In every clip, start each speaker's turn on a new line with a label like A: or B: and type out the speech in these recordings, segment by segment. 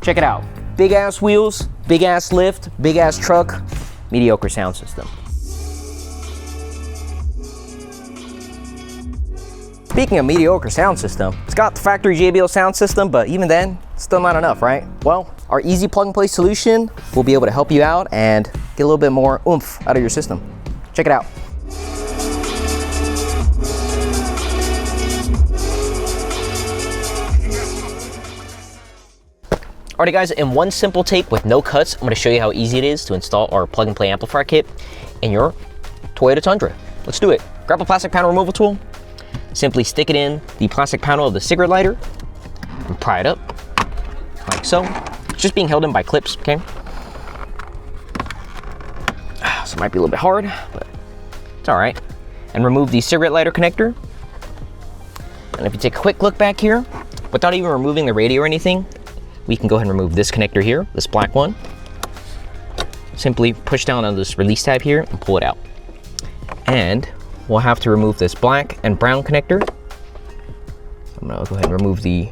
A: Check it out. Big ass wheels, big ass lift, big ass truck, mediocre sound system. Speaking of mediocre sound system, it's got the factory JBL sound system, but even then, still not enough, right? Well, our easy plug and play solution will be able to help you out and get a little bit more oomph out of your system. Check it out. Alrighty guys, in one simple take with no cuts, I'm going to show you how easy it is to install our plug and play amplifier kit in your Toyota Tundra. Let's do it. Grab a plastic panel removal tool, simply stick it in the plastic panel of the cigarette lighter and pry it up like so. It's just being held in by clips, okay? So it might be a little bit hard, but it's all right. And remove the cigarette lighter connector. And if you take a quick look back here, without even removing the radio or anything, we can go ahead and remove this connector here, this black one. Simply push down on this release tab here and pull it out. And we'll have to remove this black and brown connector. I'm gonna go ahead and remove the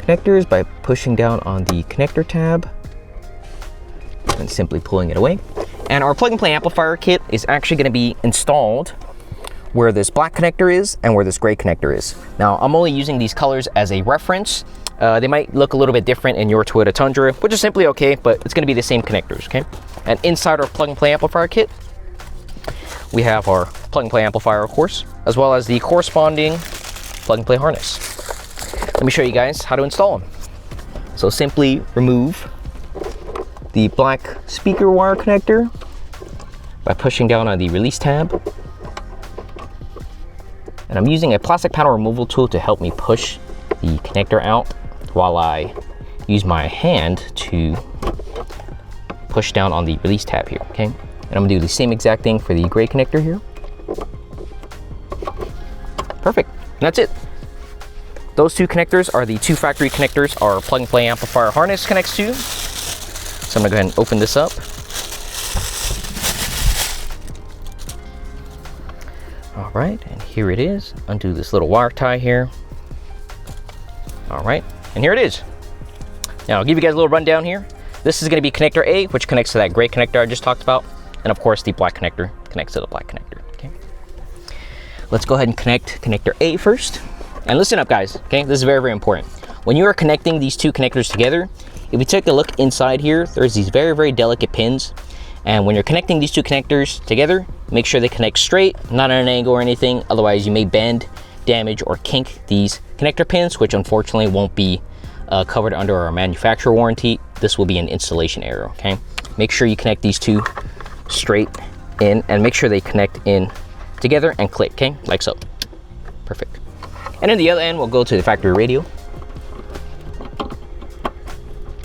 A: connectors by pushing down on the connector tab and simply pulling it away. And our plug and play amplifier kit is actually gonna be installed where this black connector is and where this gray connector is. Now, I'm only using these colors as a reference. They might look a little bit different in your Toyota Tundra, which is simply okay, but it's gonna be the same connectors, okay? And inside our plug and play amplifier kit, we have our plug and play amplifier, of course, as well as the corresponding plug and play harness. Let me show you guys how to install them. So simply remove the black speaker wire connector by pushing down on the release tab. And I'm using a plastic panel removal tool to help me push the connector out while I use my hand to push down on the release tab here, okay? And I'm gonna do the same exact thing for the gray connector here. Perfect, and that's it. Those two connectors are the two factory connectors our plug and play amplifier harness connects to. So I'm gonna go ahead and open this up. All right, and here it is. Undo this little wire tie here. All right, and here it is. Now I'll give you guys a little rundown here. This is gonna be connector A, which connects to that gray connector I just talked about. And of course, the black connector connects to the black connector, okay? Let's go ahead and connect connector A first. And listen up guys, okay? This is very, very important. When you are connecting these two connectors together, if you take a look inside here, there's these very, very delicate pins. And when you're connecting these two connectors together, make sure they connect straight, not at an angle or anything. Otherwise you may bend, damage, or kink these connector pins, which unfortunately won't be covered under our manufacturer warranty. This will be an installation error, okay? Make sure you connect these two straight in and make sure they connect in together and click, okay? Like so. Perfect. And in the other end, we'll go to the factory radio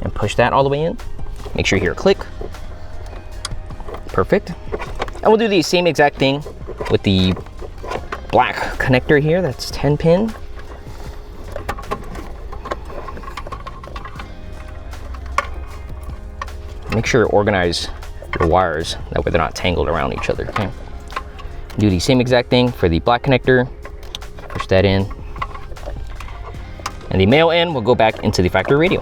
A: and push that all the way in. Make sure you hear a click. Perfect. And we'll do the same exact thing with the black connector here. That's 10 pin. Make sure to organize your wires, that way they're not tangled around each other, okay? Do the same exact thing for the black connector. Push that in. And the male end will go back into the factory radio.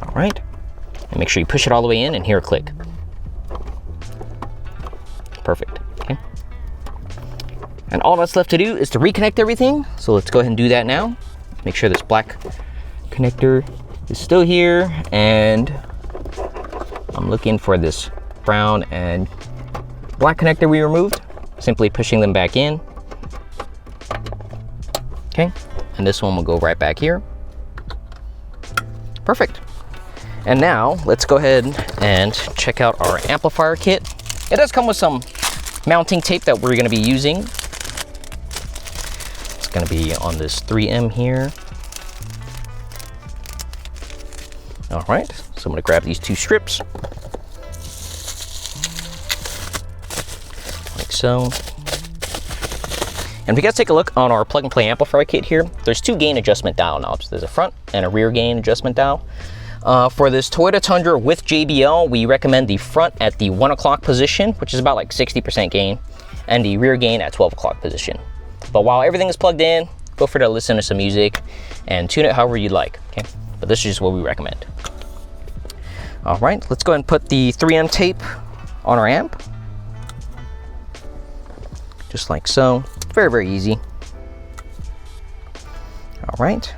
A: All right. And make sure you push it all the way in and hear a click. Perfect, okay? And all that's left to do is to reconnect everything. So let's go ahead and do that now. Make sure this black connector is still here, and I'm looking for this brown and black connector we removed. Simply pushing them back in. Okay, and this one will go right back here. Perfect. And now let's go ahead and check out our amplifier kit. It does come with some mounting tape that we're gonna be using. It's gonna be on this 3M here. All right, so I'm gonna grab these two strips. Like so. And if you guys take a look on our plug and play amplifier kit here, there's two gain adjustment dial knobs. There's a front and a rear gain adjustment dial. For this Toyota Tundra with JBL, we recommend the front at the 1 o'clock position, which is about like 60% gain, and the rear gain at 12 o'clock position. But while everything is plugged in, feel free to listen to some music and tune it however you'd like, okay? But this is just what we recommend. All right, let's go ahead and put the 3M tape on our amp. Just like so. Very, very easy. All right.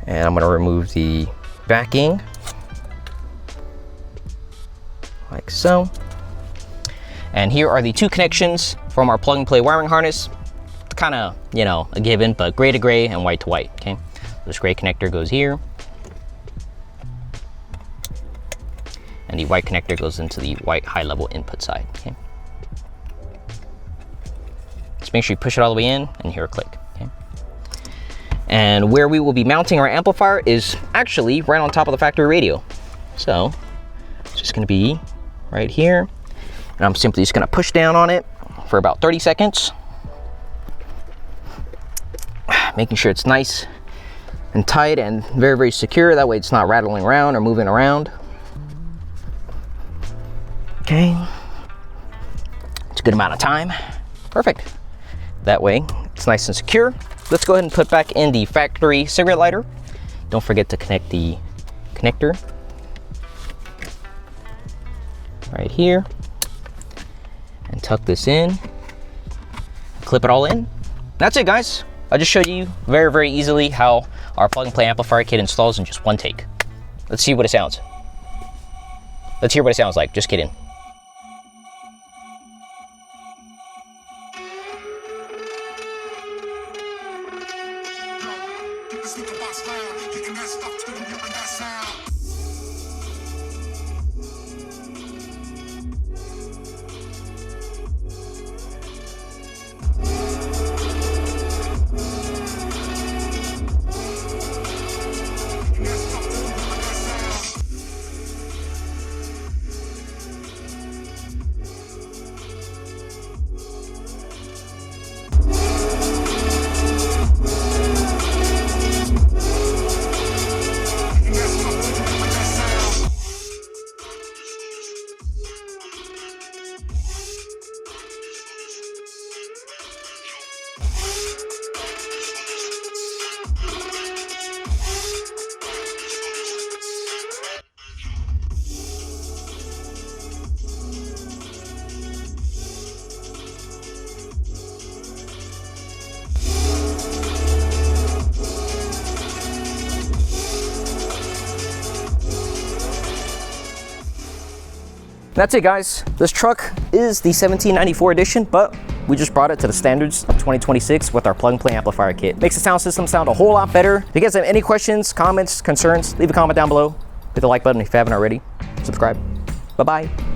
A: And I'm gonna remove the backing, like so. And here are the 2 connections from our plug and play wiring harness. Kind of, you know, a given, but gray to gray and white to white, okay? This gray connector goes here. And the white connector goes into the white high level input side, okay? Just make sure you push it all the way in and hear a click, okay? And where we will be mounting our amplifier is actually right on top of the factory radio. So it's just gonna be right here. And I'm simply just gonna push down on it for about 30 seconds. Making sure it's nice and tight and very, very secure. That way it's not rattling around or moving around. Okay. It's a good amount of time. Perfect. That way it's nice and secure. Let's go ahead and put back in the factory cigarette lighter. Don't forget to connect the connector right here and tuck this in, clip it all in. That's it, guys. I just showed you very, very easily how our plug and play amplifier kit installs in just one take. Let's see what it sounds. Let's hear what it sounds like. Just kidding. That's it, guys. This truck is the 1794 edition, but we just brought it to the standards of 2026 with our plug and play amplifier kit. Makes the sound system sound a whole lot better. If you guys have any questions, comments, concerns, leave a comment down below. Hit the like button if you haven't already. Subscribe. Bye-bye.